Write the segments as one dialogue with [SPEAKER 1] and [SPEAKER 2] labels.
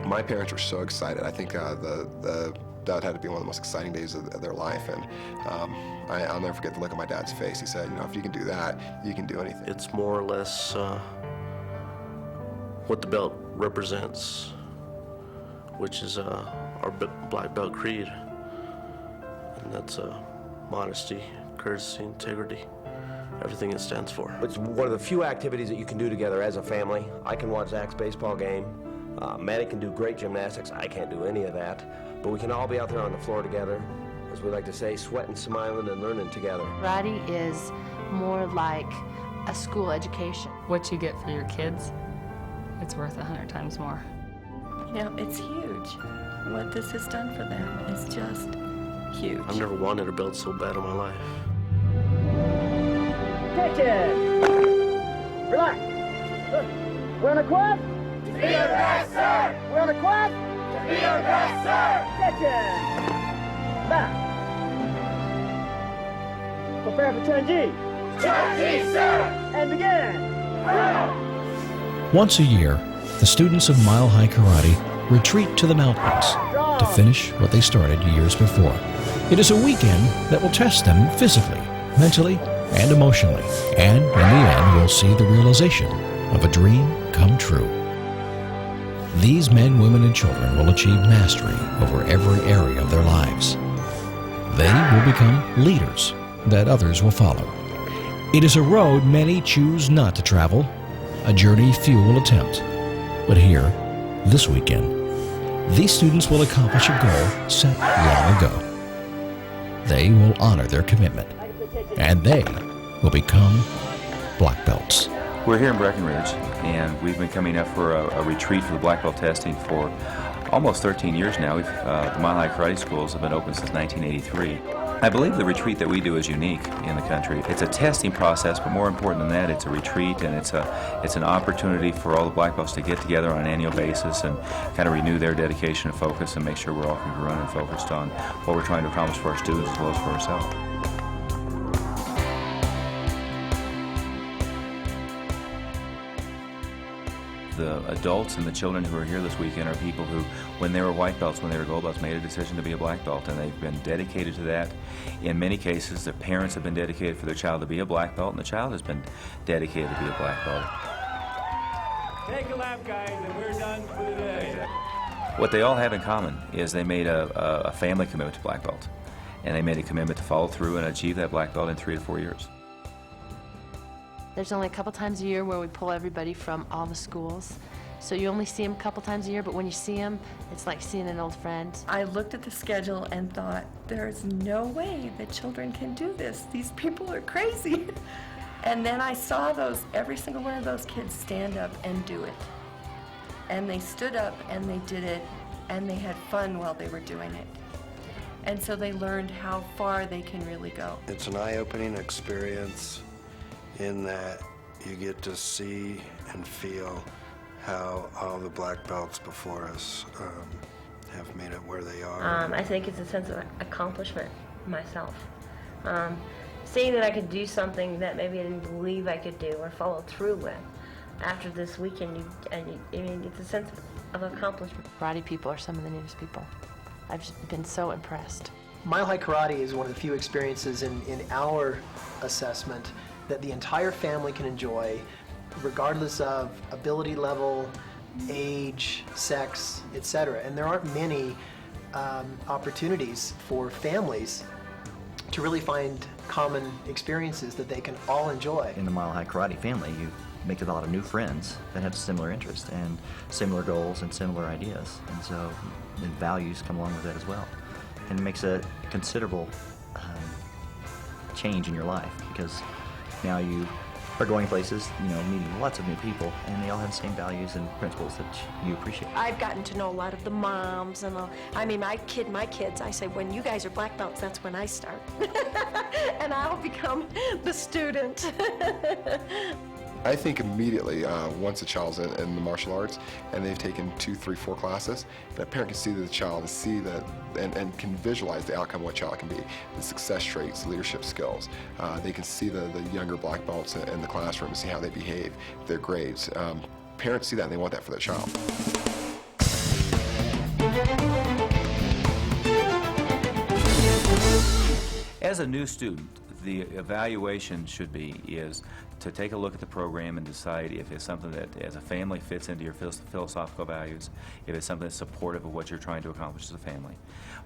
[SPEAKER 1] My parents were so excited. I think that had to be one of the most exciting days of their life, and I'll never forget the look on my dad's face. He said, if you can do that, you can do anything.
[SPEAKER 2] It's more or less what the belt represents, which is our black belt creed, and that's modesty, courtesy, integrity, everything it stands for.
[SPEAKER 3] It's one of the few activities that you can do together as a family. I can watch Zach's baseball game. Maddie can do great gymnastics. I can't do any of that. But we can all be out there on the floor together, as we like to say, sweating, smiling, and learning together.
[SPEAKER 4] Karate is more like a school education.
[SPEAKER 5] What you get for your kids, it's worth 100 times more.
[SPEAKER 6] Yeah, it's huge. What this has done for them is just huge.
[SPEAKER 2] I've never wanted a belt so bad in my life.
[SPEAKER 7] Attention! Relax. We're on a quest?
[SPEAKER 8] To be your best, sir!
[SPEAKER 7] We're on a quest?
[SPEAKER 8] To be your best, sir!
[SPEAKER 7] Attention! Back. Prepare for Chun-Ji.
[SPEAKER 8] Chun-Ji, sir!
[SPEAKER 7] And begin!
[SPEAKER 9] Once a year, the students of Mile High Karate retreat to the mountains to finish what they started years before. It is a weekend that will test them physically, mentally, and emotionally, and in the end will see the realization of a dream come true. These men, women, and children will achieve mastery over every area of their lives. They will become leaders that others will follow. It is a road many choose not to travel, a journey few will attempt. But here, this weekend, these students will accomplish a goal set long ago. They will honor their commitment, and they will become black belts.
[SPEAKER 10] We're here in Breckenridge, and we've been coming up for a retreat for the black belt testing for almost 13 years now. The Mile High Karate Schools have been open since 1983. I believe the retreat that we do is unique in the country. It's a testing process, but more important than that, it's a retreat, and it's an opportunity for all the black belts to get together on an annual basis and kind of renew their dedication and focus and make sure we're all congruent and focused on what we're trying to accomplish for our students as well as for ourselves. The adults and the children who are here this weekend are people who, when they were white belts, when they were gold belts, made a decision to be a black belt, and they've been dedicated to that. In many cases, the parents have been dedicated for their child to be a black belt, and the child has been dedicated to be a black belt.
[SPEAKER 8] Take a lap, guys, and we're done for the day.
[SPEAKER 10] What they all have in common is they made a family commitment to black belt, and they made a commitment to follow through and achieve that black belt in 3 to 4 years.
[SPEAKER 4] There's only a couple times a year where we pull everybody from all the schools. So you only see them a couple times a year, but when you see them, it's like seeing an old friend.
[SPEAKER 6] I looked at the schedule and thought, there's no way that children can do this. These people are crazy. And then I saw every single one of those kids stand up and do it. And they stood up and they did it, and they had fun while they were doing it. And so they learned how far they can really go.
[SPEAKER 11] It's an eye-opening experience in that you get to see and feel how all the black belts before us have made it where they are.
[SPEAKER 12] I think it's a sense of accomplishment myself. Seeing that I could do something that maybe I didn't believe I could do or follow through with. After this weekend, it's a sense of accomplishment.
[SPEAKER 4] Karate people are some of the neatest people. I've just been so impressed.
[SPEAKER 13] Mile High Karate is one of the few experiences in our assessment that the entire family can enjoy, regardless of ability level, age, sex, etc. And there aren't many opportunities for families to really find common experiences that they can all enjoy.
[SPEAKER 14] In the Mile High Karate family, you make a lot of new friends that have similar interests and similar goals and similar ideas. And so the values come along with that as well. And it makes a considerable change in your life, because now you are going places, meeting lots of new people, and they all have the same values and principles that you appreciate.
[SPEAKER 15] I've gotten to know a lot of the moms, and I kid my kids. I say, when you guys are black belts, that's when I start. And I'll become the student.
[SPEAKER 1] I think immediately, once a child's in the martial arts and they've taken 2, 3, 4 classes, that parent can see the child and see that and can visualize the outcome of what child can be, the success traits, leadership skills. They can see the younger black belts in the classroom and see how they behave, their grades. Parents see that and they want that for their child.
[SPEAKER 10] As a new student, the evaluation should be is to take a look at the program and decide if it's something that as a family fits into your philosophical values, if it's something that's supportive of what you're trying to accomplish as a family.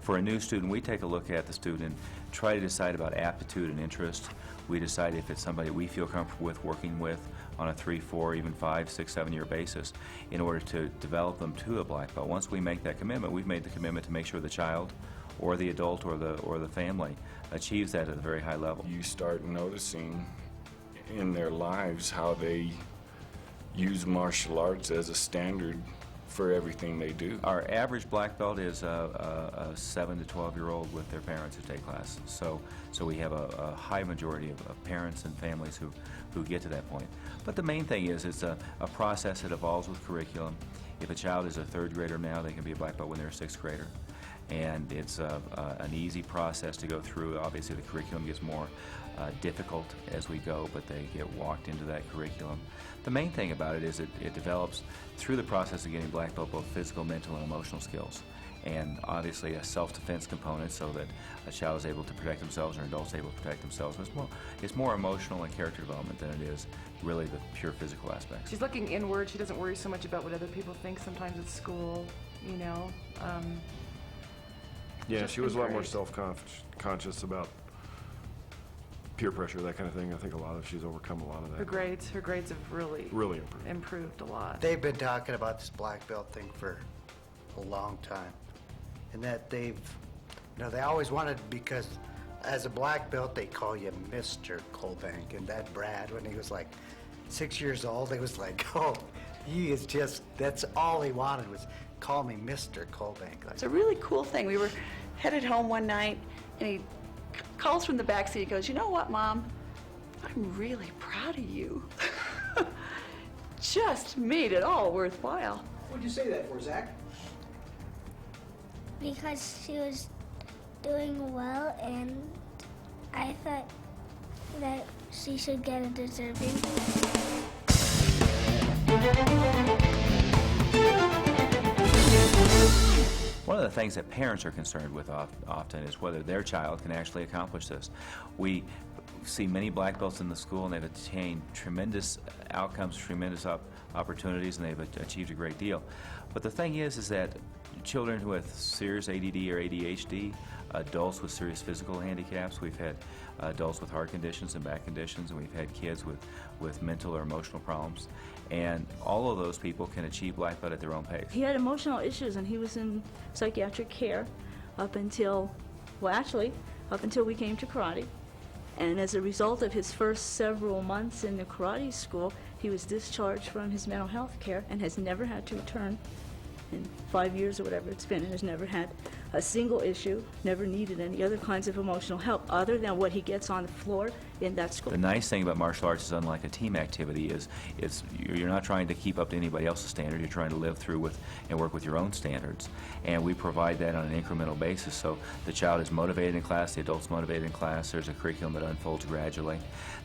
[SPEAKER 10] For a new student, we take a look at the student, try to decide about aptitude and interest. We decide if it's somebody we feel comfortable with working with on a 3, 4, even 5, 6, 7-year basis in order to develop them to a black belt. Once we make that commitment, we've made the commitment to make sure the child or the adult or the family achieves that at a very high level.
[SPEAKER 16] You start noticing in their lives how they use martial arts as a standard for everything they do.
[SPEAKER 10] Our average black belt is a 7 to 12-year-old with their parents who take classes. So we have a high majority of parents and families who get to that point. But the main thing is it's a process that evolves with curriculum. If a child is a 3rd grader now, they can be a black belt when they're a 6th grader. And it's an easy process to go through. Obviously, the curriculum gets more difficult as we go, but they get walked into that curriculum. The main thing about it is it develops through the process of getting black belt both physical, mental, and emotional skills. And obviously a self-defense component so that a child is able to protect themselves or an adult is able to protect themselves. It's more emotional and character development than it is really the pure physical aspects.
[SPEAKER 17] She's looking inward. She doesn't worry so much about what other people think sometimes at school, you know.
[SPEAKER 1] Yeah, she was a lot more self-conscious about peer pressure, that kind of thing. I think she's overcome a lot of that.
[SPEAKER 17] Her grades have really improved a lot.
[SPEAKER 18] They've been talking about this black belt thing for a long time, and that they always wanted, because as a black belt they call you Mr. Colbank, and that Brad, when he was like 6 years old, he was like, oh, he is just, that's all he wanted was call me Mr. Colbank.
[SPEAKER 19] It's a really cool thing. We were headed home one night, and he calls from the back seat. He goes, you know what, Mom? I'm really proud of you. Just made it all worthwhile.
[SPEAKER 13] What'd you say that for, Zach?
[SPEAKER 20] Because she was doing well, and I thought that she should get a deserving.
[SPEAKER 10] One of the things that parents are concerned with often is whether their child can actually accomplish this. We see many black belts in the school, and they've attained tremendous outcomes, tremendous opportunities, and they've achieved a great deal. But the thing is that children with serious ADD or ADHD, adults with serious physical handicaps, we've had adults with heart conditions and back conditions, and we've had kids with mental or emotional problems. And all of those people can achieve black belt at their own pace.
[SPEAKER 21] He had emotional issues, and he was in psychiatric care up until we came to karate. And as a result of his first several months in the karate school, he was discharged from his mental health care and has never had to return in 5 years or whatever it's been, and has never had a single issue, never needed any other kinds of emotional help other than what he gets on the floor in that school.
[SPEAKER 10] The nice thing about martial arts is, unlike a team activity, is you're not trying to keep up to anybody else's standard. You're trying to live through and work with your own standards. And we provide that on an incremental basis. So the child is motivated in class, the adult's motivated in class. There's a curriculum that unfolds gradually.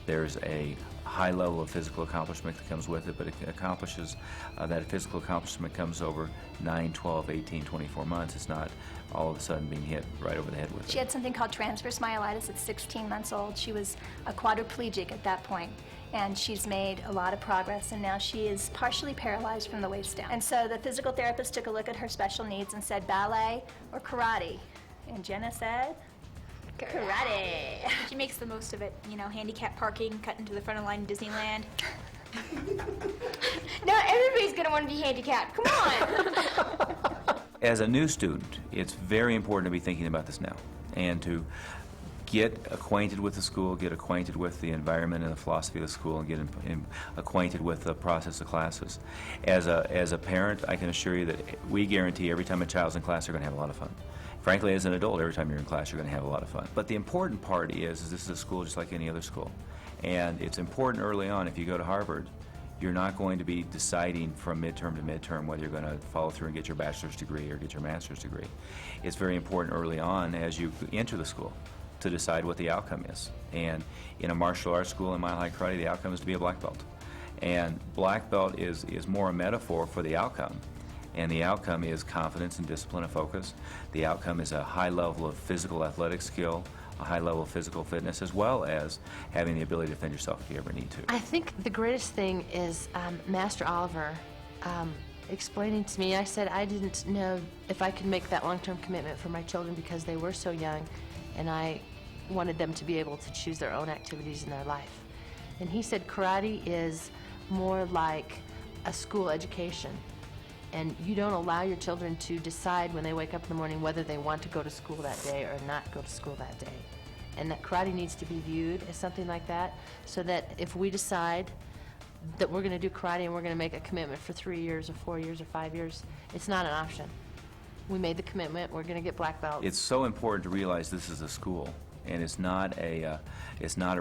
[SPEAKER 10] There's a high level of physical accomplishment that comes with it, but it accomplishes, that physical accomplishment comes over 9, 12, 18, 24 months. It's not all of a sudden being hit right over the head with it.
[SPEAKER 22] She had something called transverse myelitis at 16 months old. She was a quadriplegic at that point, and she's made a lot of progress, and now she is partially paralyzed from the waist down. And so the physical therapist took a look at her special needs and said ballet or karate, and Jenna said karate.
[SPEAKER 23] She makes the most of it, you know, handicap parking, cutting to the front of the line in Disneyland. Not everybody's gonna want to be handicapped, come on!
[SPEAKER 10] As a new student, it's very important to be thinking about this now and to get acquainted with the school, get acquainted with the environment and the philosophy of the school, and get acquainted with the process of classes. As a parent, I can assure you that we guarantee every time a child's in class, they're going to have a lot of fun. Frankly, as an adult, every time you're in class, you're going to have a lot of fun. But the important part is this is a school just like any other school. And it's important early on, if you go to Harvard, you're not going to be deciding from midterm to midterm whether you're going to follow through and get your bachelor's degree or get your master's degree. It's very important early on as you enter the school to decide what the outcome is. And in a martial arts school in Mile High Karate, the outcome is to be a black belt. And black belt is more a metaphor for the outcome. And the outcome is confidence and discipline and focus. The outcome is a high level of physical athletic skill, a high level of physical fitness, as well as having the ability to defend yourself if you ever need to.
[SPEAKER 4] I think the greatest thing is Master Oliver explaining to me. I said I didn't know if I could make that long-term commitment for my children because they were so young, and I wanted them to be able to choose their own activities in their life. And he said karate is more like a school education, and you don't allow your children to decide when they wake up in the morning whether they want to go to school that day or not go to school that day. And that karate needs to be viewed as something like that, so that if we decide that we're going to do karate and we're going to make a commitment for 3 years or 4 years or 5 years, it's not an option. We made the commitment, we're going to get black belts.
[SPEAKER 10] It's so important to realize this is a school, and it's not a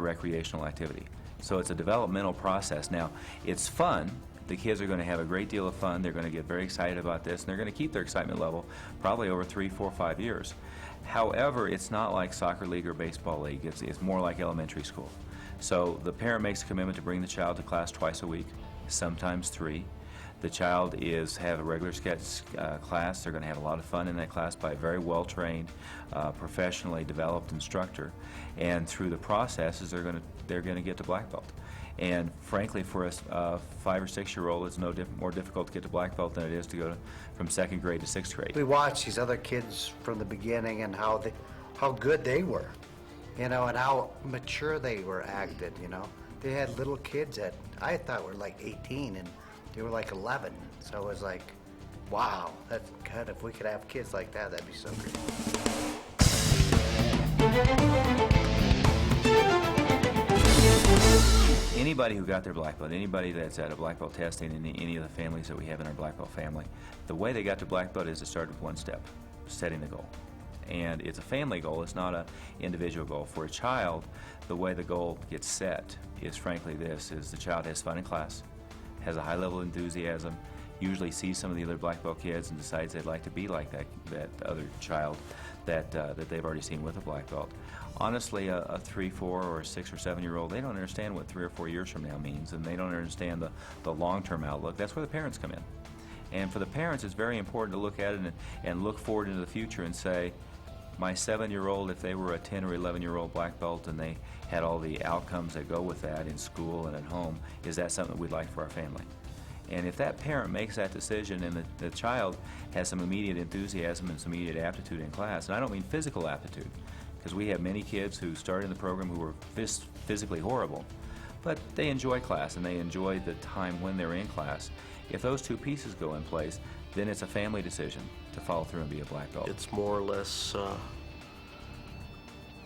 [SPEAKER 10] recreational activity. So it's a developmental process. Now, it's fun. The kids are going to have a great deal of fun. They're going to get very excited about this, and they're going to keep their excitement level probably over 3, 4, 5 years. However, it's not like soccer league or baseball league. It's more like elementary school. So the parent makes a commitment to bring the child to class twice a week, sometimes 3. The child have a regular class. They're going to have a lot of fun in that class by a very well-trained, professionally developed instructor. And through the processes, they're going to get to black belt. And frankly, for a 5 or 6 year old, it's no more difficult to get to black belt than it is to go from 2nd grade to 6th grade.
[SPEAKER 18] We watched these other kids from the beginning and how good they were, you know, and how mature they were acted, you know. They had little kids that I thought were like 18 and they were like 11. So it was like, wow, that's good. If we could have kids like that, that'd be so great.
[SPEAKER 10] Anybody who got their black belt, anybody that's at a black belt testing in any of the families that we have in our black belt family, the way they got to black belt is to start with one step, setting the goal. And it's a family goal, it's not an individual goal. For a child, the way the goal gets set is frankly this, is the child has fun in class, has a high level of enthusiasm, usually sees some of the other black belt kids and decides they'd like to be like that other child that they've already seen with a black belt. Honestly, a 3, 4, or 6 or 7 year old, they don't understand what 3 or 4 years from now means, and they don't understand the long-term outlook. That's where the parents come in. And for the parents, it's very important to look at it and look forward into the future and say, my 7-year-old, if they were a 10 or 11-year-old black belt and they had all the outcomes that go with that in school and at home, is that something we'd like for our family? And if that parent makes that decision and the child has some immediate enthusiasm and some immediate aptitude in class, and I don't mean physical aptitude, because we have many kids who started in the program who were physically horrible, but they enjoy class and they enjoy the time when they're in class. If those two pieces go in place, then it's a family decision to follow through and be a black belt.
[SPEAKER 2] It's more or less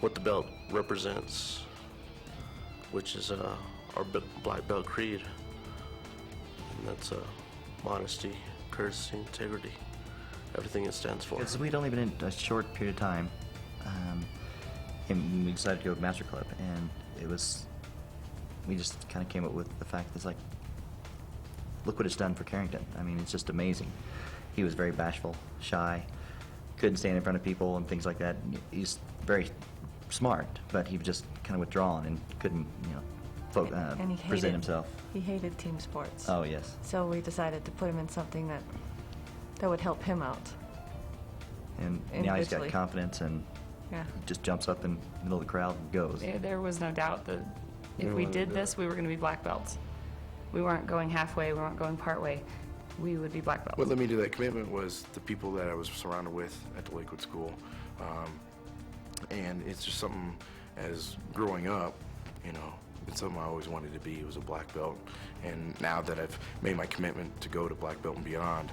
[SPEAKER 2] what the belt represents, which is our black belt creed. And that's modesty, courtesy, integrity, everything it stands for.
[SPEAKER 14] Because we'd only been in a short period of time, and we decided to go to Master Club, and we just kind of came up with the fact that it's like, look what it's done for Carrington. I mean, it's just amazing. He was very bashful, shy, couldn't stand in front of people and things like that. He's very smart, but he was just kind of withdrawn and couldn't,
[SPEAKER 3] and he
[SPEAKER 14] present himself.
[SPEAKER 3] He hated team sports.
[SPEAKER 14] Oh, yes.
[SPEAKER 3] So we decided to put him in something that would help him out.
[SPEAKER 14] And now he's got confidence and
[SPEAKER 3] yeah.
[SPEAKER 14] just jumps up in the middle of the crowd and goes.
[SPEAKER 5] There was no doubt that if we did this, we were going to be black belts. We weren't going halfway, we weren't going part way. We would be black belts.
[SPEAKER 24] What let me do that commitment was the people that I was surrounded with at the Lakewood School. And it's just something, as growing up, it's something I always wanted to be, was a black belt. And now that I've made my commitment to go to black belt and beyond,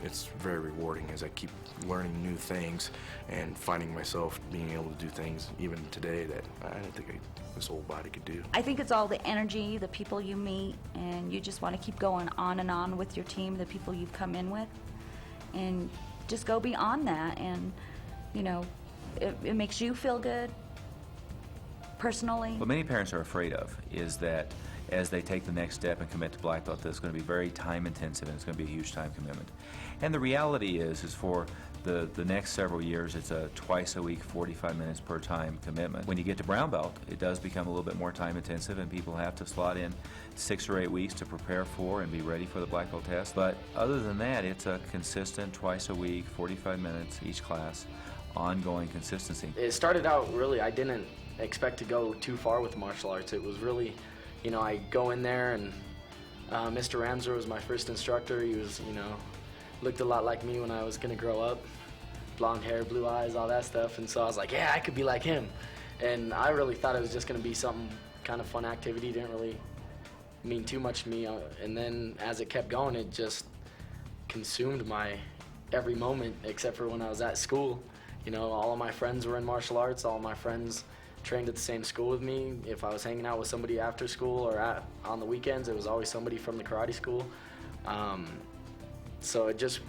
[SPEAKER 24] it's very rewarding as I keep learning new things and finding myself being able to do things even today that I didn't think this whole body could do.
[SPEAKER 25] I think it's all the energy, the people you meet, and you just want to keep going on and on with your team, the people you've come in with, and just go beyond that. And, it makes you feel good personally.
[SPEAKER 10] What many parents are afraid of is that as they take the next step and commit to black belt, that it's going to be very time intensive and it's going to be a huge time commitment. And the reality is for the next several years, it's a twice a week, 45 minutes per time commitment. When you get to brown belt, it does become a little bit more time intensive and people have to slot in 6 or 8 weeks to prepare for and be ready for the black belt test. But other than that, it's a consistent twice a week, 45 minutes each class, ongoing consistency.
[SPEAKER 6] It started out really, I didn't expect to go too far with martial arts. It was really, you know, I go in there and Mr. Ramser was my first instructor. He was, you know, looked a lot like me when I was gonna grow up. Blonde hair, blue eyes, all that stuff. And so I was like, yeah, I could be like him. And I really thought it was just gonna be something kind of fun activity. Didn't really mean too much to me. And then as it kept going, it just consumed my every moment except for when I was at school. You know, all of my friends were in martial arts. All of my friends trained at the same school with me. If I was hanging out with somebody after school or on the weekends, it was always somebody from the karate school. So it just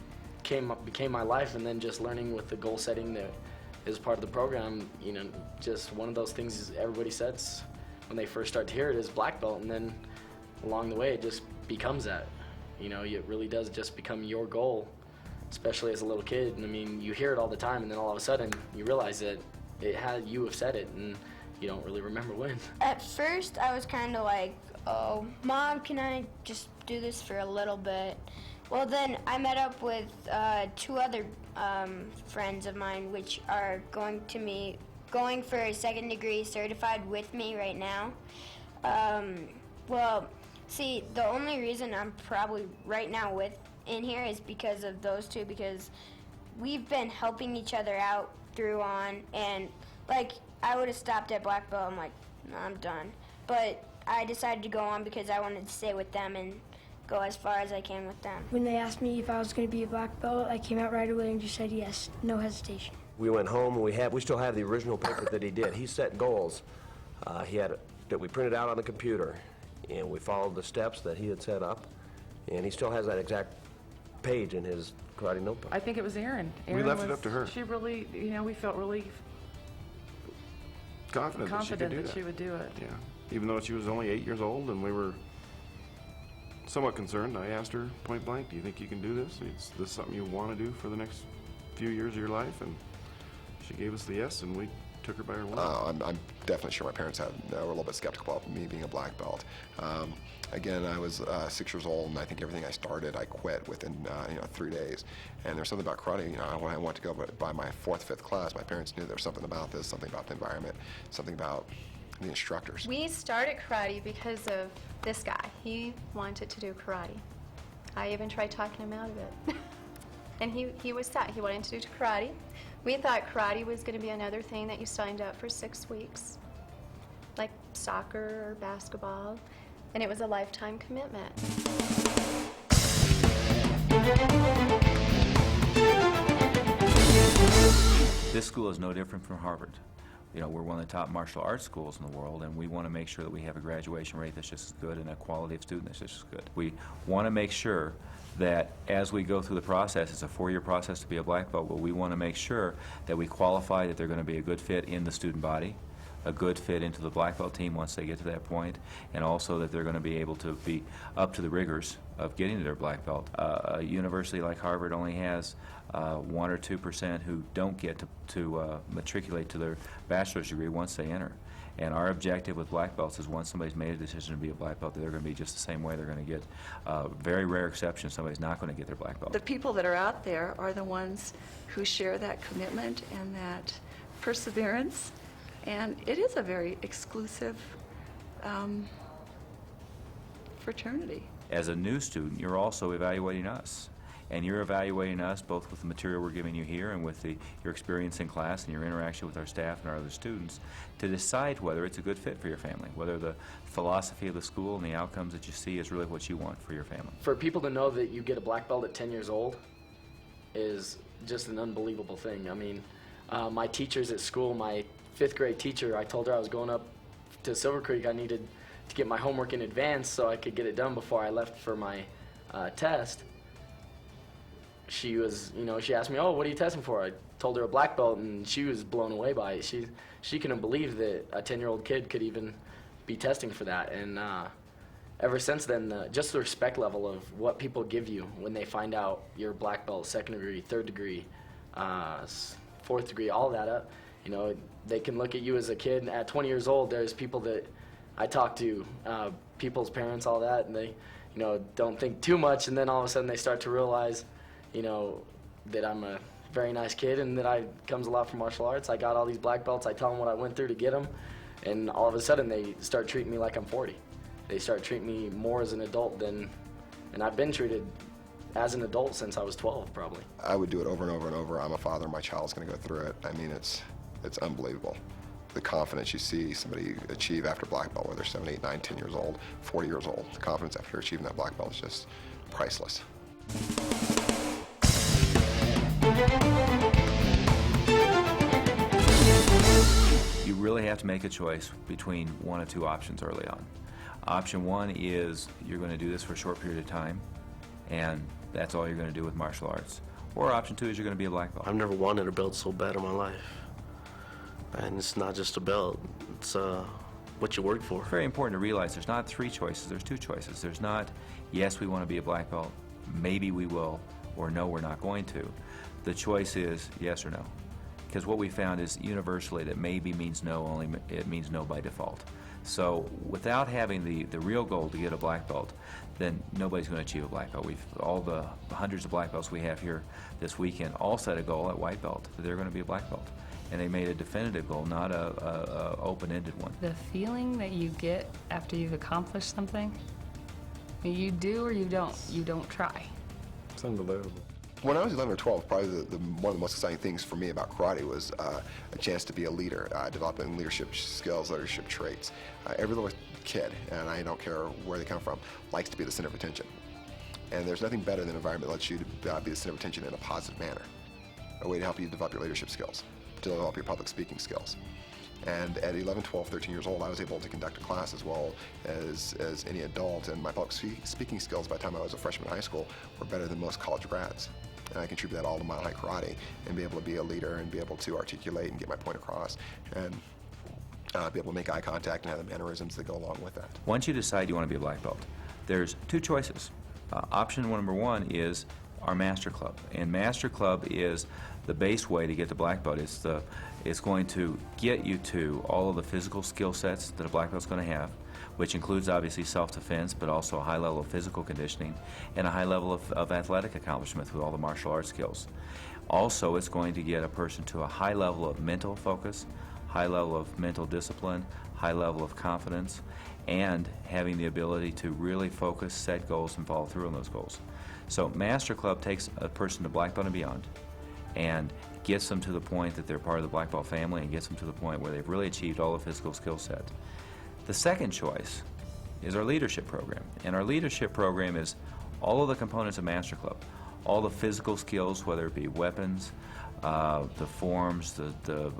[SPEAKER 6] became my life, and then just learning with the goal setting that is part of the program, you know, just one of those things everybody says when they first start to hear it is black belt, and then along the way it just becomes that. You know, it really does just become your goal, especially as a little kid. And I mean, you hear it all the time, and then all of a sudden you realize that you have said it, and you don't really remember when.
[SPEAKER 23] At first, I was kind of like, oh, Mom, can I just do this for a little bit? Well, then I met up with 2 other friends of mine, which are going for a 2nd degree certified with me right now. Well, see, the only reason I'm probably right now in here is because of those 2, because we've been helping each other out through on, and like I would have stopped at black belt. I'm like, no, I'm done. But I decided to go on because I wanted to stay with them and go as far as I can with them.
[SPEAKER 20] When they asked me if I was going to be a black belt, I came out right away and just said yes, no hesitation.
[SPEAKER 7] We went home and we still have the original paper that he did. He set goals. That we printed out on the computer, and we followed the steps that he had set up, and he still has that exact page in his karate notebook.
[SPEAKER 17] I think it was Erin.
[SPEAKER 24] We left it up to her.
[SPEAKER 17] She really, you know, we felt really
[SPEAKER 24] confident that
[SPEAKER 17] she would do it.
[SPEAKER 24] Yeah, even though she was only 8 years old, and we were somewhat concerned. I asked her point blank, do you think you can do this? Is this something you want to do for the next few years of your life? And she gave us the yes, and we took her by her word.
[SPEAKER 1] I'm definitely sure my parents were a little bit skeptical about me being a black belt. Again, I was 6 years old, and I think everything I started, I quit within 3 days. And there's something about karate. You know, when I wanted to go by my 4th, 5th class, my parents knew there was something about this, something about the environment, something about the instructors.
[SPEAKER 8] We started karate because of this guy. He wanted to do karate. I even tried talking him out of it. And he was set. He wanted to do karate. We thought karate was going to be another thing that you signed up for 6 weeks, like soccer or basketball, and it was a lifetime commitment.
[SPEAKER 10] This school is no different from Harvard. You know, we're one of the top martial arts schools in the world, and we want to make sure that we have a graduation rate that's just as good and a quality of student that's just as good. We want to make sure that as we go through the process, it's a 4-year process to be a black belt, but we want to make sure that we qualify that they're going to be a good fit in the student body, a good fit into the black belt team once they get to that point, and also that they're going to be able to be up to the rigors of getting to their black belt. A university like Harvard only has 1 or 2% who don't get to matriculate to their bachelor's degree once they enter. And our objective with black belts is once somebody's made a decision to be a black belt, they're going to be just the same way. They're going to get very rare exceptions. Somebody's not going to get their black belt.
[SPEAKER 19] The people that are out there are the ones who share that commitment and that perseverance. And it is a very exclusive fraternity.
[SPEAKER 10] As a new student, you're also evaluating us. And you're evaluating us both with the material we're giving you here and with your experience in class and your interaction with our staff and our other students to decide whether it's a good fit for your family, whether the philosophy of the school and the outcomes that you see is really what you want for your family.
[SPEAKER 6] For people to know that you get a black belt at 10 years old is just an unbelievable thing. I mean, my teachers at school, my 5th grade teacher, I told her I was going up to Silver Creek. I needed to get my homework in advance so I could get it done before I left for my test. She was, she asked me, oh, what are you testing for? I told her a black belt, and she was blown away by it. She couldn't believe that a 10-year-old kid could even be testing for that. And ever since then, just the respect level of what people give you when they find out you're a black belt, 2nd degree, 3rd degree, 4th degree, all that up, they can look at you as a kid. At 20 years old, there's people that I talk to, people's parents, all that, and they, don't think too much, and then all of a sudden they start to realize, that I'm a very nice kid, and then I comes a lot from martial arts. I got all these black belts. I tell them what I went through to get them, and all of a sudden they start treating me like I'm 40. They start treating me more as an adult than, and I've been treated as an adult since I was 12, probably.
[SPEAKER 1] I would do it over and over and over. I'm a father, my child's gonna go through it. I mean, it's unbelievable. The confidence you see somebody achieve after black belt, whether they're 7, 8, 9, 10 years old, 40 years old, the confidence after achieving that black belt is just priceless.
[SPEAKER 10] You really have to make a choice between one of two options early on. Option one is you're going to do this for a short period of time, and that's all you're going to do with martial arts. Or option two is you're going to be a black belt.
[SPEAKER 2] I've never wanted a belt so bad in my life. And it's not just a belt, it's what you work for.
[SPEAKER 10] It's very important to realize there's not three choices, there's two choices. There's not, yes, we want to be a black belt, maybe we will, or no, we're not going to. The choice is yes or no. Because what we found is universally that maybe means no, only it means no by default. So without having the real goal to get a black belt, then nobody's going to achieve a black belt. All the hundreds of black belts we have here this weekend all set a goal at white belt that they're going to be a black belt. And they made a definitive goal, not a open-ended one.
[SPEAKER 5] The feeling that you get after you've accomplished something, you do or you don't try.
[SPEAKER 1] It's unbelievable. When I was 11 or 12, probably one of the most exciting things for me about karate was a chance to be a leader, developing leadership skills, leadership traits. Every little kid, and I don't care where they come from, likes to be the center of attention. And there's nothing better than an environment that lets you to be the center of attention in a positive manner, a way to help you develop your leadership skills, to develop your public speaking skills. And at 11, 12, 13 years old, I was able to conduct a class as well as any adult, and my public speaking skills by the time I was a freshman in high school were better than most college grads. And I contribute that all to Mile High Karate and be able to be a leader and be able to articulate and get my point across and be able to make eye contact and have the mannerisms that go along with that.
[SPEAKER 10] Once you decide you want to be a black belt, there's two choices. Option number one is our Master Club. And Master Club is the base way to get the black belt. It's going to get you to all of the physical skill sets that a black belt's going to have, which includes obviously self-defense, but also a high level of physical conditioning and a high level of athletic accomplishment with all the martial arts skills. Also, it's going to get a person to a high level of mental focus, high level of mental discipline, high level of confidence, and having the ability to really focus, set goals, and follow through on those goals. So Master Club takes a person to black belt and beyond and gets them to the point that they're part of the black belt family and gets them to the point where they've really achieved all the physical skill sets. The second choice is our leadership program. And our leadership program is all of the components of Master Club, all the physical skills, whether it be weapons, the forms, the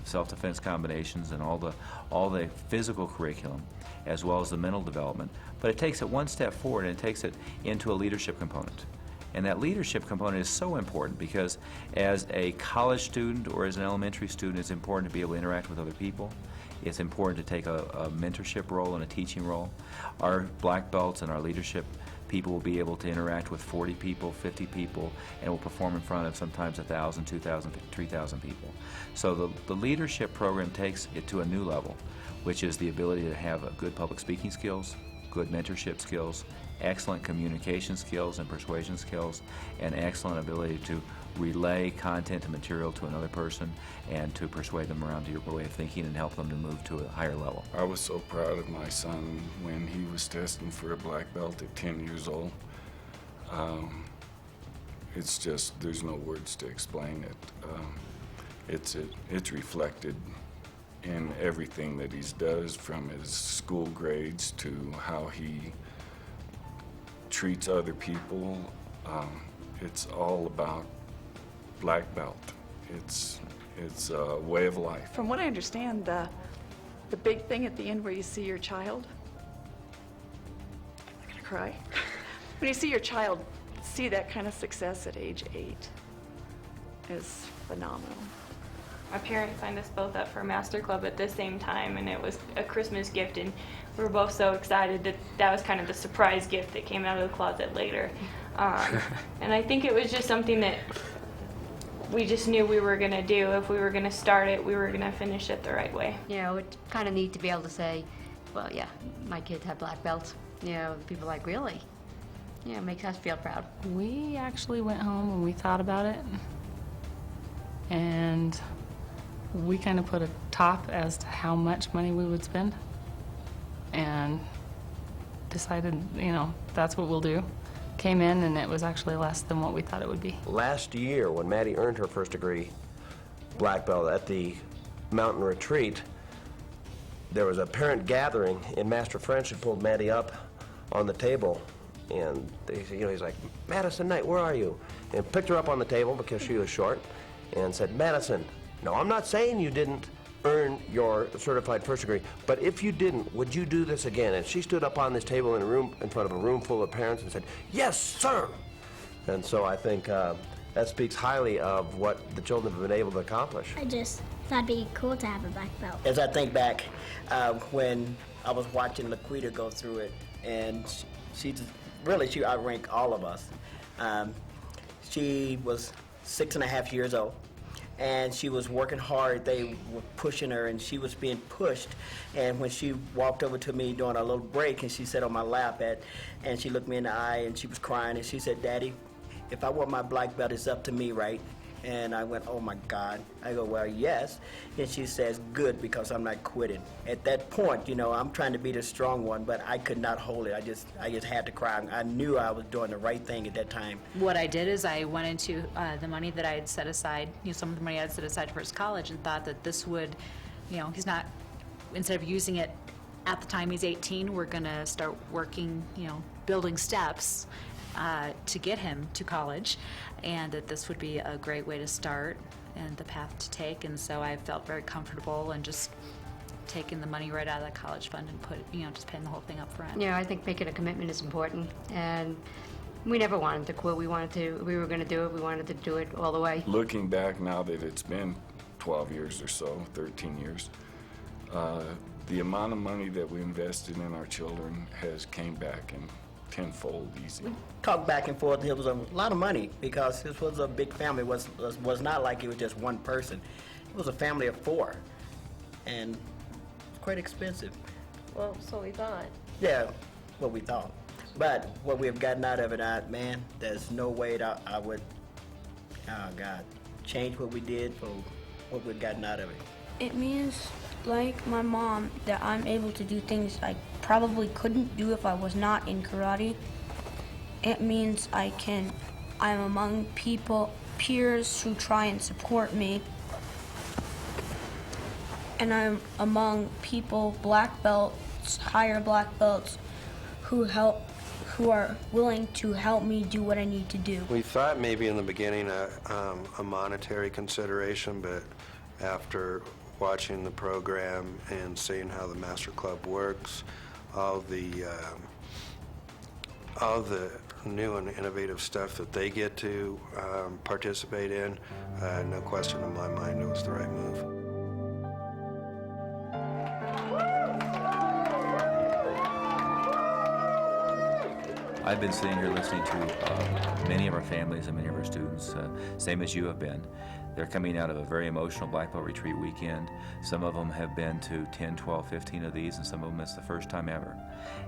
[SPEAKER 10] self-defense combinations, and all the physical curriculum, as well as the mental development. But it takes it one step forward and it takes it into a leadership component. And that leadership component is so important because as a college student or as an elementary student, it's important to be able to interact with other people. It's important to take a mentorship role and a teaching role. Our black belts and our leadership people will be able to interact with 40 people, 50 people, and will perform in front of sometimes 1,000, 2,000, 3,000 people. So the leadership program takes it to a new level, which is the ability to have good public speaking skills, good mentorship skills, excellent communication skills and persuasion skills, and excellent ability to relay content and material to another person and to persuade them around to your way of thinking and help them to move to a higher level.
[SPEAKER 9] I was so proud of my son when he was testing for a black belt at 10 years old. It's just, there's no words to explain it. It's reflected in everything that he does, from his school grades to how he treats other people. It's all about black belt. It's a way of life.
[SPEAKER 19] From what I understand, the big thing at the end where you see your child, I'm gonna cry. When you see your child see that kind of success at age 8 is phenomenal.
[SPEAKER 11] My parents signed us both up for Master Club at the same time, and it was a Christmas gift, and we were both so excited that that was kind of the surprise gift that came out of the closet later. And I think it was just something that we just knew we were going to do. If we were going to start it, we were going to finish it the right way.
[SPEAKER 12] You know, it's kind of neat to be able to say, well, yeah, my kids have black belts. You know, people are like, really? Yeah, it makes us feel proud.
[SPEAKER 5] We actually went home and we thought about it, and we kind of put a top as to how much money we would spend, and decided, that's what we'll do. Came in, and it was actually less than what we thought it would be.
[SPEAKER 7] Last year, when Maddie earned her first degree black belt at the mountain retreat, there was a parent gathering, and Master French had pulled Maddie up on the table, and he's like, "Madison Knight, where are you?" And picked her up on the table because she was short, and said, "Madison, no, I'm not saying you didn't earn your certified first degree, but if you didn't, would you do this again?" And she stood up on this table in front of a room full of parents and said, "Yes, sir!" And so I think that speaks highly of what the children have been able to accomplish.
[SPEAKER 20] I just thought it'd be cool to have a black belt.
[SPEAKER 13] As I think back, when I was watching Laquita go through it, and she outranked all of us. She was 6.5 years old, and she was working hard. They were pushing her, and she was being pushed. And when she walked over to me during a little break, and she sat on my lap, and she looked me in the eye, and she was crying, and she said, "Daddy, if I want my black belt, it's up to me, right?" And I went, "Oh my God." I go, "Well, yes." And she says, "Good, because I'm not quitting." At that point, I'm trying to be the strong one, but I could not hold it. I just had to cry. I knew I was doing the right thing at that time.
[SPEAKER 15] What I did is I went into the money that I had set aside, some of the money I had set aside for his college, and thought that this would, he's not, instead of using it at the time he's 18, we're going to start working, building steps to get him to college, and that this would be a great way to start and the path to take. And so I felt very comfortable and just taking the money right out of the college fund and just paying the whole thing up front.
[SPEAKER 12] I think making a commitment is important, and we never wanted to quit. We were going to do it. We wanted to do it all the way.
[SPEAKER 9] Looking back now that it's been 12 years or so, 13 years, the amount of money that we invested in our children has came back in tenfold easy.
[SPEAKER 13] We talked back and forth. It was a lot of money because this was a big family. It was not like it was just one person. It was a family of 4, and it's quite expensive.
[SPEAKER 3] Well, so we thought.
[SPEAKER 13] Yeah, what we thought. But what we have gotten out of it, man, there's no way that I would, change what we did for what we've gotten out of it.
[SPEAKER 16] It means, like my mom, that I'm able to do things I probably couldn't do if I was not in karate. It means I'm among peers who try and support me. And I'm among people, black belts, higher black belts, who are willing to help me do what I need to do.
[SPEAKER 21] We thought maybe in the beginning a monetary consideration, but after watching the program and seeing how the Master Club works, all the new and innovative stuff that they get to participate in, no question in my mind it was the right move.
[SPEAKER 10] I've been sitting here listening to many of our families and many of our students, same as you have been. They're coming out of a very emotional black belt retreat weekend. Some of them have been to 10, 12, 15 of these, and some of them it's the first time ever.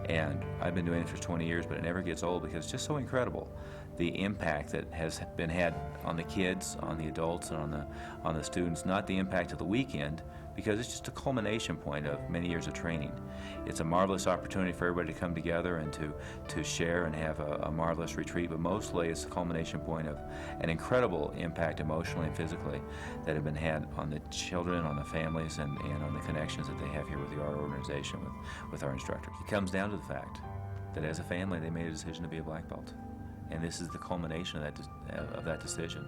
[SPEAKER 10] And I've been doing it for 20 years, but it never gets old because it's just so incredible. The impact that has been had on the kids, on the adults, and on the students, not the impact of the weekend, because it's just a culmination point of many years of training. It's a marvelous opportunity for everybody to come together and to share and have a marvelous retreat, but mostly it's a culmination point of an incredible impact emotionally and physically that have been had on the children, on the families, and on the connections that they have here with our organization, with our instructors. It comes down to the fact that as a family they made a decision to be a black belt. And this is the culmination of that decision.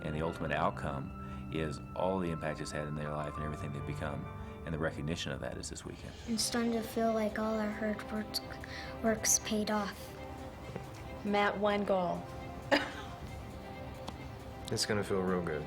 [SPEAKER 10] And the ultimate outcome is all the impact it's had in their life and everything they've become, and the recognition of that is this weekend.
[SPEAKER 20] It's starting to feel like all our hard work's paid off.
[SPEAKER 3] Matt, one goal.
[SPEAKER 22] It's gonna feel real good.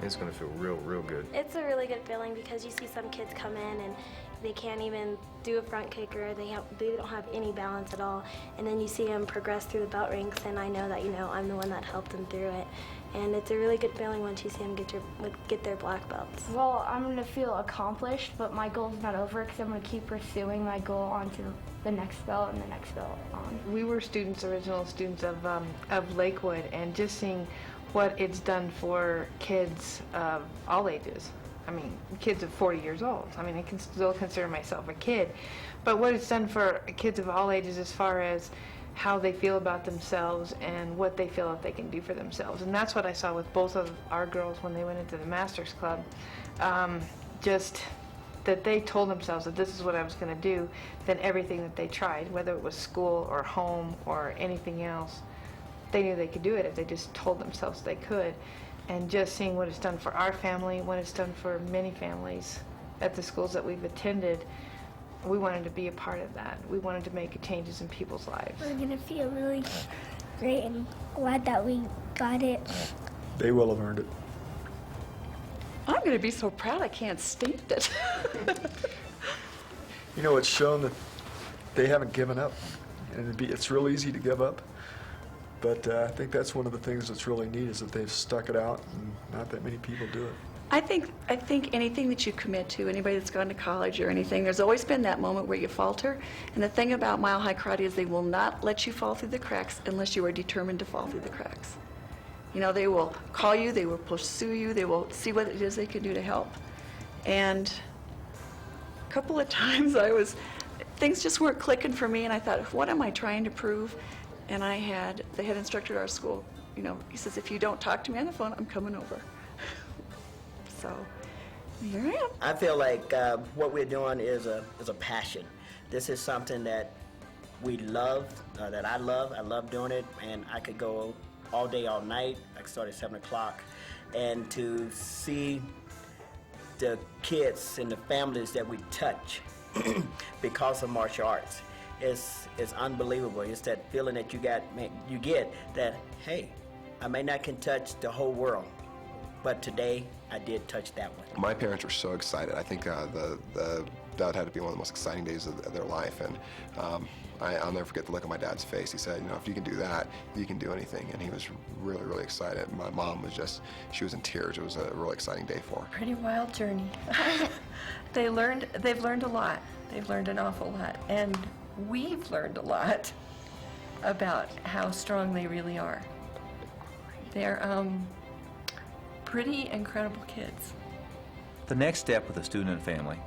[SPEAKER 22] It's gonna feel real good.
[SPEAKER 26] It's a really good feeling because you see some kids come in and they can't even do a front kick, or they don't have any balance at all, and then you see them progress through the belt ranks, and I know that I'm the one that helped them through it. And it's a really good feeling once you see them get their black belts.
[SPEAKER 27] Well, I'm going to feel accomplished, but my goal's not over because I'm going to keep pursuing my goal onto the next belt and the next belt on.
[SPEAKER 17] We were original students of Lakewood, and just seeing what it's done for kids of all ages. I mean, kids of 40 years old. I mean, I can still consider myself a kid. But what it's done for kids of all ages as far as how they feel about themselves and what they feel that they can do for themselves. And that's what I saw with both of our girls when they went into the Masters Club. Just that they told themselves that this is what I was going to do, then everything that they tried, whether it was school or home or anything else, they knew they could do it if they just told themselves they could. And just seeing what it's done for our family, what it's done for many families at the schools that we've attended, we wanted to be a part of that. We wanted to make changes in people's lives.
[SPEAKER 20] We're going to feel really great and glad that we got it.
[SPEAKER 4] They will have earned it.
[SPEAKER 19] I'm going to be so proud I can't stand it.
[SPEAKER 4] You know, it's shown that they haven't given up, and it's real easy to give up. But I think that's one of the things that's really neat is that they've stuck it out, and not that many people do it.
[SPEAKER 19] I think anything that you commit to, anybody that's gone to college or anything, there's always been that moment where you falter. And the thing about Mile High Karate is they will not let you fall through the cracks unless you are determined to fall through the cracks. You know, they will call you, they will pursue you, they will see what it is they can do to help. And a couple of times things just weren't clicking for me, and I thought, what am I trying to prove? And the head instructor at our school, you know, he says, if you don't talk to me on the phone, I'm coming over. So here I am.
[SPEAKER 13] I feel like what we're doing is a passion. This is something that we love, that I love. I love doing it, and I could go all day, all night. I could start at 7 o'clock. And to see the kids and the families that we touch because of martial arts, it's unbelievable. It's that feeling that you get that, hey, I may not can touch the whole world, but today I did touch that one.
[SPEAKER 1] My parents were so excited. I think that had to be one of the most exciting days of their life, and I'll never forget the look on my dad's face. He said, you know, if you can do that, you can do anything, and he was really, really excited. My mom was she was in tears. It was a really exciting day for her.
[SPEAKER 8] Pretty wild journey. They've learned a lot. They've learned an awful lot, and we've learned a lot about how strong they really are. They're pretty incredible kids.
[SPEAKER 10] The next step with a student and family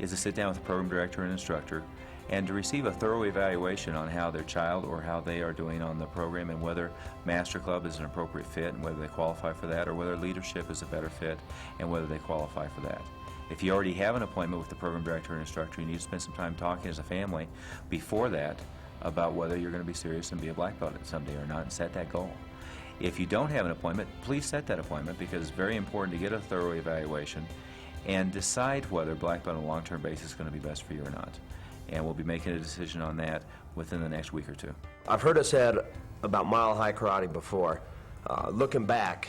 [SPEAKER 10] is to sit down with the program director and instructor and to receive a thorough evaluation on how their child or how they are doing on the program and whether Master Club is an appropriate fit and whether they qualify for that, or whether leadership is a better fit and whether they qualify for that. If you already have an appointment with the program director and instructor, you need to spend some time talking as a family before that about whether you're going to be serious and be a black belt someday or not, and set that goal. If you don't have an appointment, please set that appointment, because it's very important to get a thorough evaluation and decide whether black belt on a long-term basis is going to be best for you or not. And we'll be making a decision on that within the next week or two.
[SPEAKER 7] I've heard it said about Mile High Karate before. Looking back,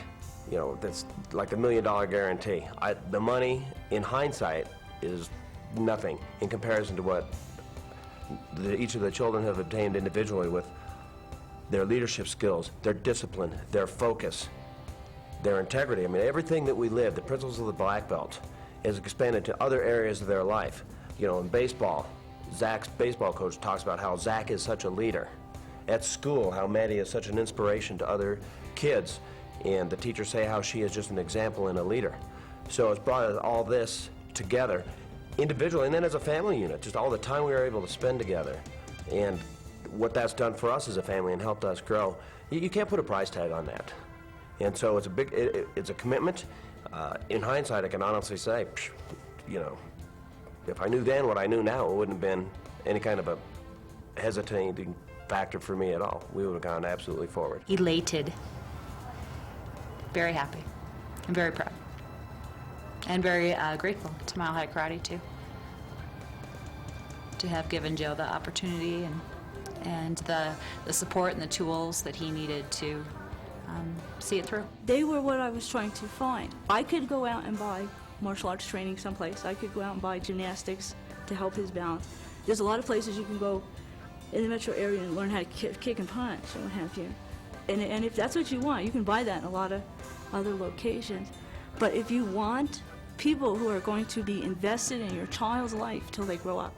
[SPEAKER 7] you know, that's like $1 million guarantee. The money, in hindsight, is nothing in comparison to what each of the children have obtained individually with their leadership skills, their discipline, their focus, their integrity. I mean, everything that we live, the principles of the black belt, is expanded to other areas of their life. You know, in baseball, Zach's baseball coach talks about how Zach is such a leader. At school, how Maddie is such an inspiration to other kids, and the teachers say how she is just an example and a leader. So it's brought all this together individually and then as a family unit, just all the time we were able to spend together. And what that's done for us as a family and helped us grow, you can't put a price tag on that. And so it's a big, it's a commitment. In hindsight, I can honestly say, you know, if I knew then what I knew now, it wouldn't have been any kind of a hesitating factor for me at all. We would have gone absolutely forward.
[SPEAKER 15] Elated. Very happy. I'm very proud. And very grateful to Mile High Karate, too, to have given Joe the opportunity and the support and the tools that he needed to see it through.
[SPEAKER 14] They were what I was trying to find. I could go out and buy martial arts training someplace. I could go out and buy gymnastics to help his balance. There's a lot of places you can go in the metro area and learn how to kick and punch and what have you. And if that's what you want, you can buy that in a lot of other locations. But if you want people who are going to be invested in your child's life till they grow up,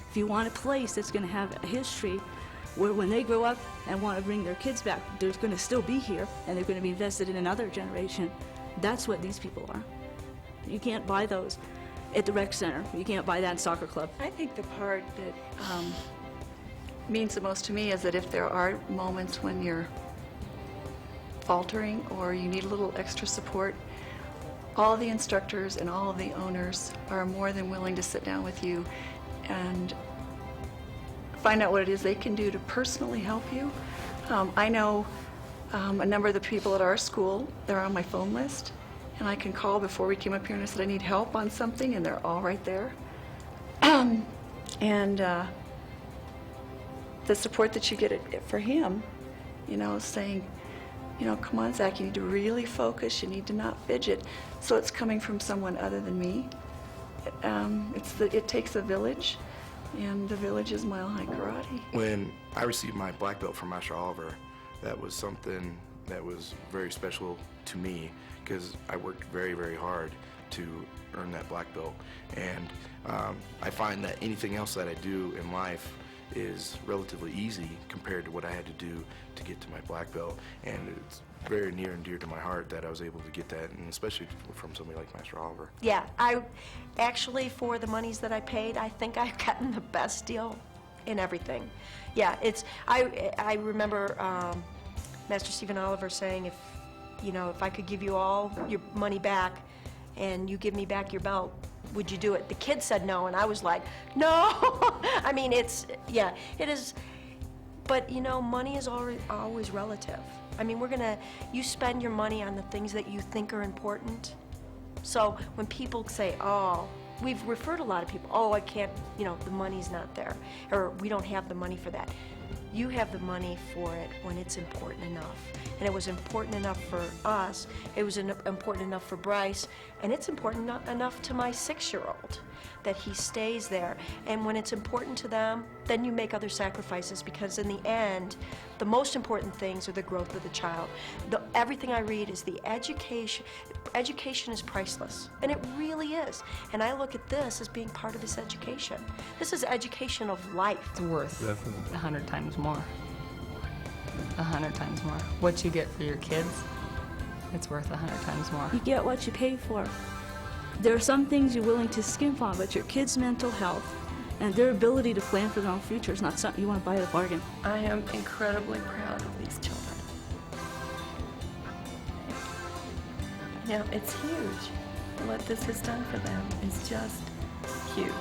[SPEAKER 14] if you want a place that's going to have a history where when they grow up and want to bring their kids back, they're going to still be here, and they're going to be invested in another generation. That's what these people are. You can't buy those at the rec center. You can't buy that in soccer club.
[SPEAKER 19] I think the part that means the most to me is that if there are moments when you're faltering or you need a little extra support, all the instructors and all of the owners are more than willing to sit down with you and find out what it is they can do to personally help you. I know a number of the people at our school, they're on my phone list, and I can call before we came up here and I said I need help on something, and they're all right there. And the support that you get for him, you know, saying, you know, come on, Zach, you need to really focus, you need to not fidget. So it's coming from someone other than me. It takes a village, and the village is Mile High Karate.
[SPEAKER 2] When I received my black belt from Master Oliver, that was something that was very special to me because I worked very, very hard to earn that black belt. And I find that anything else that I do in life is relatively easy compared to what I had to do to get to my black belt. And it's very near and dear to my heart that I was able to get that, and especially from somebody like Master Oliver.
[SPEAKER 8] Yeah, I actually, for the monies that I paid, I think I've gotten the best deal in everything. Yeah, I remember Master Stephen Oliver saying, if I could give you all your money back and you give me back your belt, would you do it? The kid said no, and I was like, no. I mean, it is, but money is always relative. I mean, you spend your money on the things that you think are important. So when people say, oh, we've referred a lot of people, oh, I can't, the money's not there, or we don't have the money for that. You have the money for it when it's important enough. And it was important enough for us, it was important enough for Bryce, and it's important enough to my 6-year-old that he stays there. And when it's important to them, then you make other sacrifices, because in the end, the most important things are the growth of the child. Everything I read is the education. Education is priceless, and it really is. And I look at this as being part of this education. This is education of life.
[SPEAKER 5] It's worth 100 times more. 100 times more. What you get for your kids, it's worth 100 times more.
[SPEAKER 14] You get what you pay for. There are some things you're willing to skimp on, but your kids' mental health and their ability to plan for their own future is not something you want to buy at a bargain.
[SPEAKER 8] I am incredibly proud of these children. It's huge. What this has done for them is just huge.